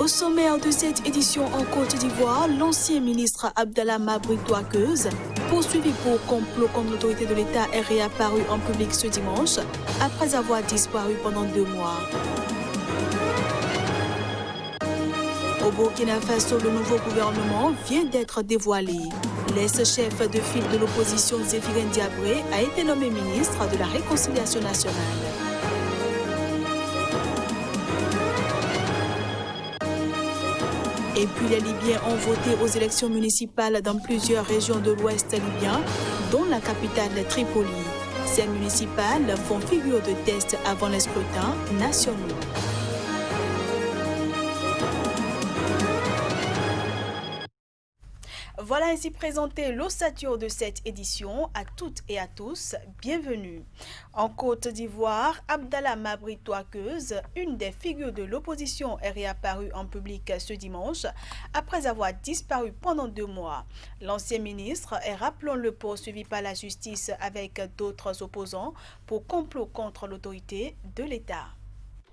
Au sommaire de cette édition en Côte d'Ivoire, l'ancien ministre Abdallah Mabri Touakeuse, poursuivi pour complot contre l'autorité de l'État, est réapparu en public ce dimanche après avoir disparu pendant 2 mois. Au Burkina Faso, le nouveau gouvernement vient d'être dévoilé. L'ex-chef de file de l'opposition Zéphirin Diabré a été nommé ministre de la Réconciliation nationale. Et puis les Libyens ont voté aux élections municipales dans plusieurs régions de l'ouest libyen, dont la capitale Tripoli. Ces municipales font figure de test avant les scrutins nationaux. Voilà ainsi présenté l'ossature de cette édition. À toutes et à tous, bienvenue. En Côte d'Ivoire, Abdallah Mabri Touakeuse, une des figures de l'opposition, est réapparue en public ce dimanche après avoir disparu pendant 2 mois. L'ancien ministre est, rappelons-le, poursuivi par la justice avec d'autres opposants pour complot contre l'autorité de l'État.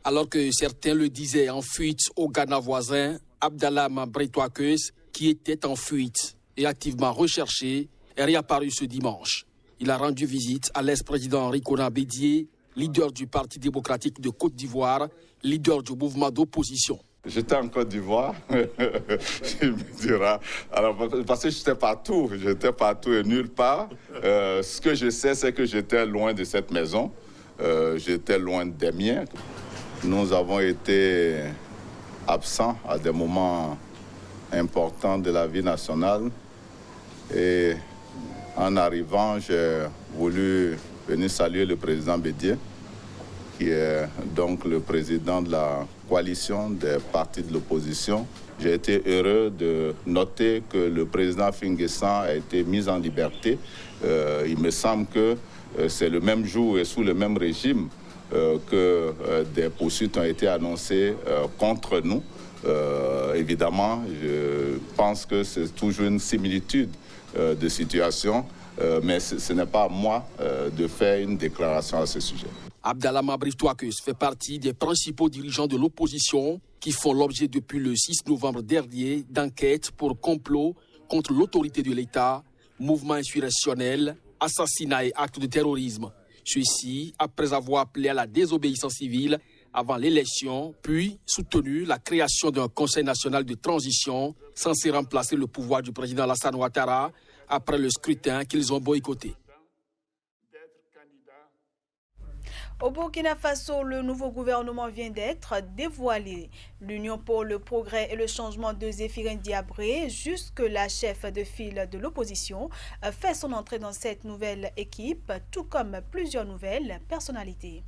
Alors que certains le disaient en fuite au Ghana voisin, Abdallah Mabri Touakeuse, qui était en fuite et activement recherché, est réapparu ce dimanche. Il a rendu visite à l'ex-président Rikona Bédié, leader du Parti démocratique de Côte d'Ivoire, leader du mouvement d'opposition. J'étais en Côte d'Ivoire, il me dira, alors, parce que j'étais partout et nulle part. Ce que je sais, c'est que j'étais loin de cette maison, j'étais loin des miens. Nous avons été absents à des moments importants de la vie nationale. Et en arrivant, j'ai voulu venir saluer le président Bédié, qui est donc le président de la coalition des partis de l'opposition. J'ai été heureux de noter que le président Finguessan a été mis en liberté. Il me semble que c'est le même jour et sous le même régime que des poursuites ont été annoncées contre nous. Évidemment, je pense que c'est toujours une similitude de situation, mais ce n'est pas à moi de faire une déclaration à ce sujet. Abdallah Mabri Touakeuse fait partie des principaux dirigeants de l'opposition qui font l'objet depuis le 6 novembre dernier d'enquêtes pour complot contre l'autorité de l'État, mouvement insurrectionnel, assassinat et actes de terrorisme. Ceci après avoir appelé à la désobéissance civile avant l'élection, puis soutenu la création d'un Conseil national de transition censé remplacer le pouvoir du président Alassane Ouattara après le scrutin qu'ils ont boycotté. Au Burkina Faso, le nouveau gouvernement vient d'être dévoilé. L'Union pour le progrès et le changement de Zéphirin Diabré, jusque-là chef de file de l'opposition, fait son entrée dans cette nouvelle équipe, tout comme plusieurs nouvelles personnalités.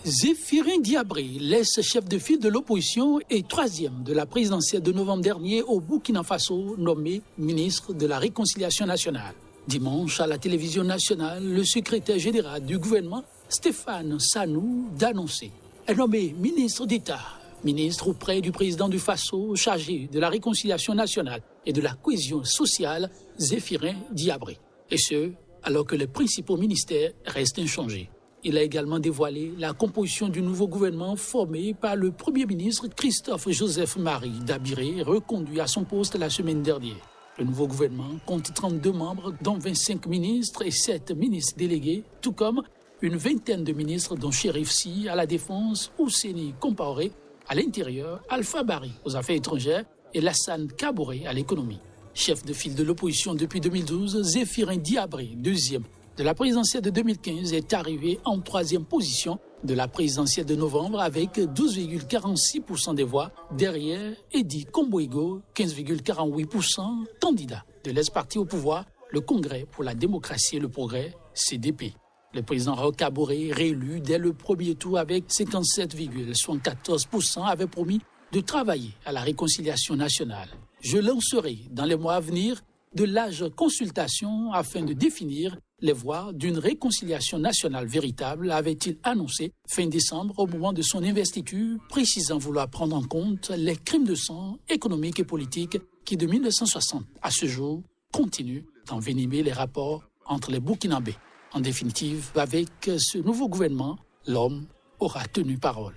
Zéphirin Diabré, l'ex-chef de file de l'opposition et 3e de la présidentielle de novembre dernier au Burkina Faso, nommé ministre de la Réconciliation nationale. Dimanche, à la télévision nationale, le secrétaire général du gouvernement, Stéphane Sanou, d'annoncer. Est nommé ministre d'État, ministre auprès du président du Faso, chargé de la Réconciliation nationale et de la cohésion sociale, Zéphirin Diabré. Et ce, alors que les principaux ministères restent inchangés. Il a également dévoilé la composition du nouveau gouvernement formé par le Premier ministre Christophe Joseph Marie Dabiré, reconduit à son poste la semaine dernière. Le nouveau gouvernement compte 32 membres, dont 25 ministres et 7 ministres délégués, tout comme une vingtaine de ministres, dont Chérif Sy à la Défense, Ousseini Compaoré à l'Intérieur, Alpha Bari aux Affaires étrangères et Lassane Kaboré à l'Économie. Chef de file de l'opposition depuis 2012, Zéphirin Diabré, 2e de la présidentielle de 2015, est arrivé en 3e position de la présidentielle de novembre avec 12,46% des voix, derrière Edi Komboigo, 15,48%, candidat de l'ex-parti au pouvoir, le Congrès pour la démocratie et le progrès, CDP. Le président Roch Kaboré, réélu dès le premier tour avec 57,74%, avait promis de travailler à la réconciliation nationale. Je lancerai dans les mois à venir de larges consultations afin de définir les voies d'une réconciliation nationale véritable, avait-il annoncé fin décembre au moment de son investiture, précisant vouloir prendre en compte les crimes de sang économiques et politiques qui, de 1960 à ce jour, continuent d'envenimer les rapports entre les Burkinabés. En définitive, avec ce nouveau gouvernement, l'homme aura tenu parole.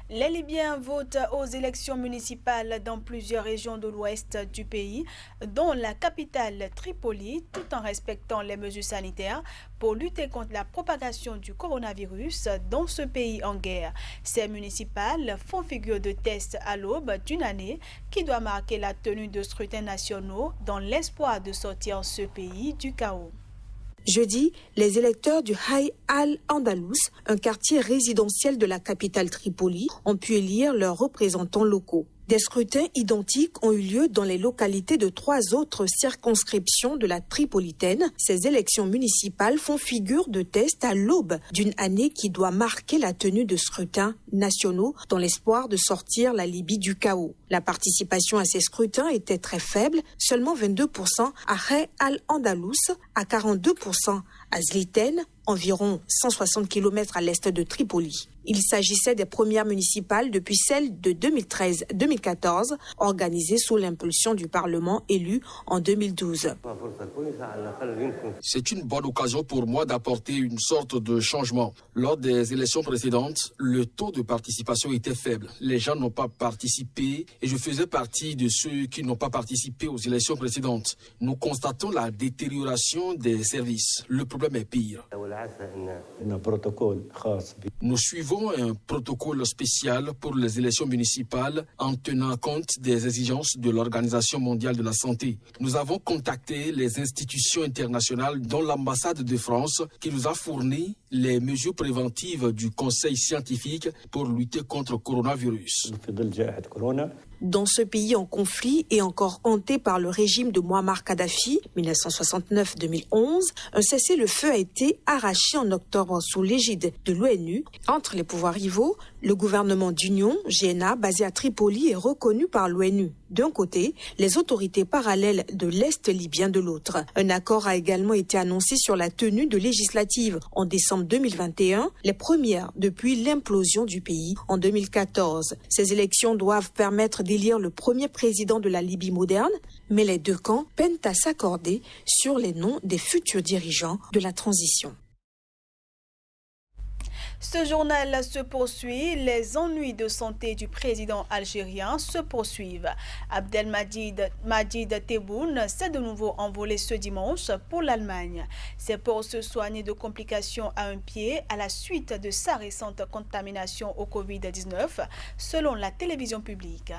Les Libyens votent aux élections municipales dans plusieurs régions de l'ouest du pays, dont la capitale Tripoli, tout en respectant les mesures sanitaires pour lutter contre la propagation du coronavirus dans ce pays en guerre. Ces municipales font figure de test à l'aube d'une année qui doit marquer la tenue de scrutins nationaux dans l'espoir de sortir ce pays du chaos. Jeudi, les électeurs du Hayy al-Andalus, un quartier résidentiel de la capitale Tripoli, ont pu élire leurs représentants locaux. Des scrutins identiques ont eu lieu dans les localités de 3 autres circonscriptions de la Tripolitaine. Ces élections municipales font figure de test à l'aube d'une année qui doit marquer la tenue de scrutins nationaux dans l'espoir de sortir la Libye du chaos. La participation à ces scrutins était très faible, seulement 22% à Hayy al-Andalus, à 42% à Zliten, environ 160 km à l'est de Tripoli. Il s'agissait des premières municipales depuis celles de 2013-2014, organisées sous l'impulsion du Parlement élu en 2012. C'est une bonne occasion pour moi d'apporter une sorte de changement. Lors des élections précédentes, le taux de participation était faible. Les gens n'ont pas participé et je faisais partie de ceux qui n'ont pas participé aux élections précédentes. Nous constatons la détérioration des services. Le problème est pire. Nous suivons un protocole spécial pour les élections municipales en tenant compte des exigences de l'Organisation mondiale de la santé. Nous avons contacté les institutions internationales, dont l'ambassade de France, qui nous a fourni les mesures préventives du Conseil scientifique pour lutter contre le coronavirus. Dans ce pays en conflit et encore hanté par le régime de Mouammar Kadhafi, 1969-2011, un cessez-le-feu a été arraché en octobre sous l'égide de l'ONU. Entre les pouvoirs rivaux, le gouvernement d'union, GNA, basé à Tripoli, est reconnu par l'ONU d'un côté, les autorités parallèles de l'Est libyen de l'autre. Un accord a également été annoncé sur la tenue de législatives en décembre 2021, les premières depuis l'implosion du pays en 2014. Ces élections doivent permettre d'élire le premier président de la Libye moderne, mais les deux camps peinent à s'accorder sur les noms des futurs dirigeants de la transition. Ce journal se poursuit. Les ennuis de santé du président algérien se poursuivent. Abdelmajid Tebboune s'est de nouveau envolé ce dimanche pour l'Allemagne. C'est pour se soigner de complications à un pied à la suite de sa récente contamination au Covid-19, selon la télévision publique.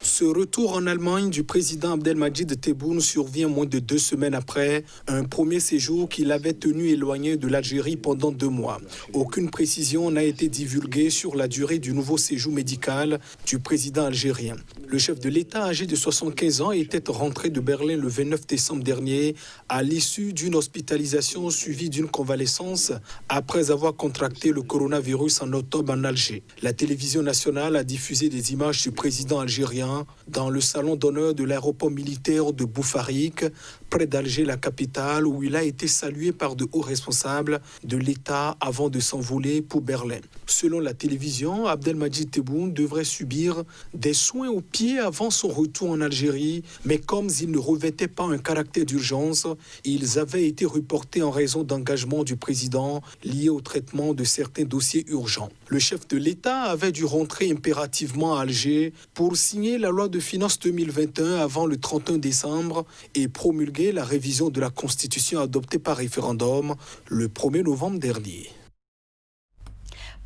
Ce retour en Allemagne du président Abdelmajid Tebboune survient moins de 2 semaines après un premier séjour qu'il avait tenu éloigné de l'Algérie pendant 2 mois. Aucune précision n'a été divulguée sur la durée du nouveau séjour médical du président algérien. Le chef de l'État, âgé de 75 ans, était rentré de Berlin le 29 décembre dernier à l'issue d'une hospitalisation suivie d'une convalescence après avoir contracté le coronavirus en octobre en Alger. La télévision nationale a diffusé des images du président algérien dans le salon d'honneur de l'aéroport militaire de Boufarik, près d'Alger, la capitale, où il a été salué par de hauts responsables de l'État avant de s'envoler pour Berlin. Selon la télévision, Abdelmajid Tebboune devrait subir des soins aux pieds avant son retour en Algérie, mais comme ils ne revêtaient pas un caractère d'urgence, ils avaient été reportés en raison d'engagement du président lié au traitement de certains dossiers urgents. Le chef de l'État avait dû rentrer impérativement à Alger pour signer la loi de finances 2021 avant le 31 décembre et promulguer la révision de la Constitution adoptée par référendum le 1er novembre dernier.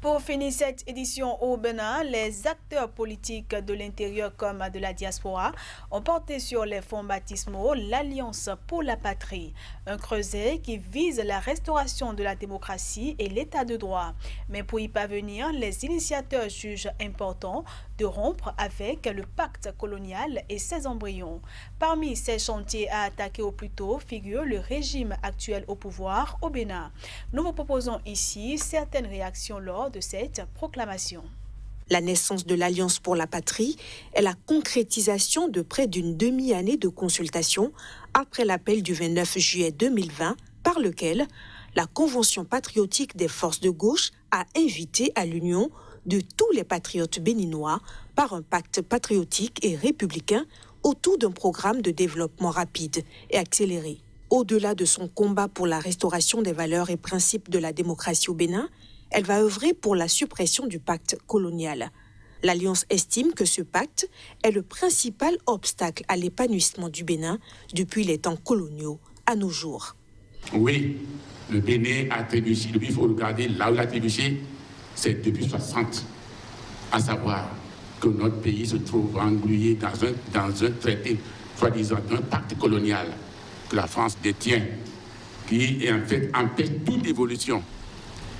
Pour finir cette édition au Bénin, les acteurs politiques de l'intérieur comme de la diaspora ont porté sur les fonds baptismaux l'Alliance pour la patrie, un creuset qui vise la restauration de la démocratie et l'état de droit. Mais pour y parvenir, les initiateurs jugent important de rompre avec le pacte colonial et ses embryons. Parmi ces chantiers à attaquer au plus tôt figure le régime actuel au pouvoir au Bénin. Nous vous proposons ici certaines réactions lors de cette proclamation. La naissance de l'Alliance pour la patrie est la concrétisation de près d'une demi-année de consultation après l'appel du 29 juillet 2020 par lequel la Convention patriotique des forces de gauche a invité à l'union de tous les patriotes béninois par un pacte patriotique et républicain autour d'un programme de développement rapide et accéléré. Au-delà de son combat pour la restauration des valeurs et principes de la démocratie au Bénin, elle va œuvrer pour la suppression du pacte colonial. L'Alliance estime que ce pacte est le principal obstacle à l'épanouissement du Bénin depuis les temps coloniaux à nos jours. Oui, le Bénin a trébuché, il faut regarder là où il a trébuché, c'est depuis 60. À savoir que notre pays se trouve englué dans un traité, soi-disant un pacte colonial que la France détient, qui en fait empêche toute évolution.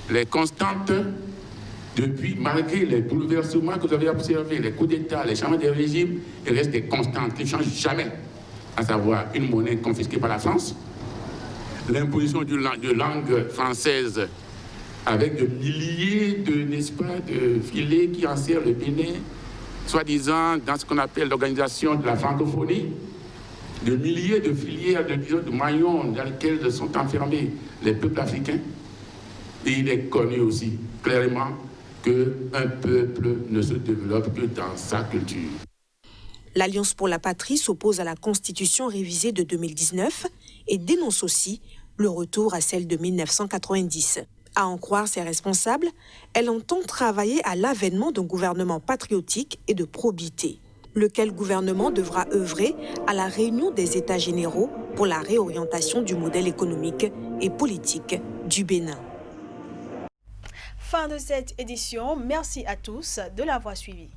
Les constantes, depuis, malgré les bouleversements que vous avez observés, les coups d'État, les changements de régime, il reste des constantes qui ne changent jamais, à savoir une monnaie confisquée par la France, l'imposition de langue française avec de milliers de filets qui enserrent le Bénin, soi-disant dans ce qu'on appelle l'organisation de la francophonie, de milliers de filières, de maillons dans lesquels sont enfermés les peuples africains. Et il est connu aussi clairement qu'un peuple ne se développe que dans sa culture. L'Alliance pour la patrie s'oppose à la Constitution révisée de 2019 et dénonce aussi le retour à celle de 1990. À en croire ses responsables, elle entend travailler à l'avènement d'un gouvernement patriotique et de probité. Lequel gouvernement devra œuvrer à la réunion des États généraux pour la réorientation du modèle économique et politique du Bénin. Fin de cette édition. Merci à tous de l'avoir suivi.